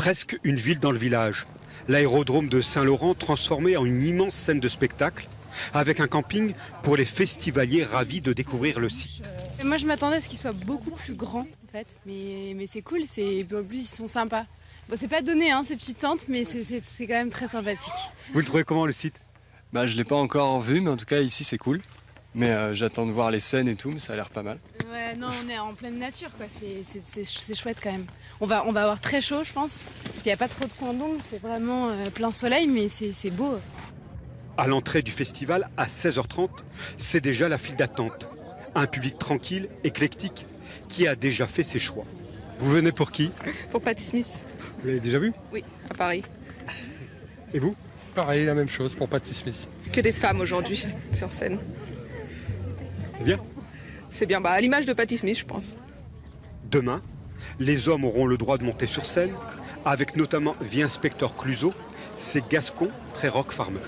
Presque une ville dans le village. L'aérodrome de Saint-Laurent transformé en une immense scène de spectacle, avec un camping pour les festivaliers ravis de découvrir le site. Moi je m'attendais à ce qu'il soit beaucoup plus grand en fait, mais c'est cool, en plus ils sont sympas. Bon, c'est pas donné ces petites tentes, mais c'est quand même très sympathique. Vous le trouvez comment le site? Je ne l'ai pas encore vu, mais en tout cas ici c'est cool. Mais j'attends de voir les scènes et tout, mais ça a l'air pas mal. Ouais, non, on est en pleine nature, quoi. C'est chouette quand même. On va avoir très chaud, je pense, parce qu'il n'y a pas trop de coins d'ombre, c'est vraiment plein soleil, mais c'est beau. À l'entrée du festival, à 16h30, c'est déjà la file d'attente. Un public tranquille, éclectique, qui a déjà fait ses choix. Vous venez pour qui? Pour Patti Smith. Vous l'avez déjà vu? Oui, à Paris. Et vous? Pareil, la même chose pour Patti Smith. Que des femmes aujourd'hui sur scène. C'est bien. C'est bien, à l'image de Patti Smith, je pense. Demain, les hommes auront le droit de monter sur scène, avec notamment The Inspector Clouseau, c'est Gascon, très rock farmer.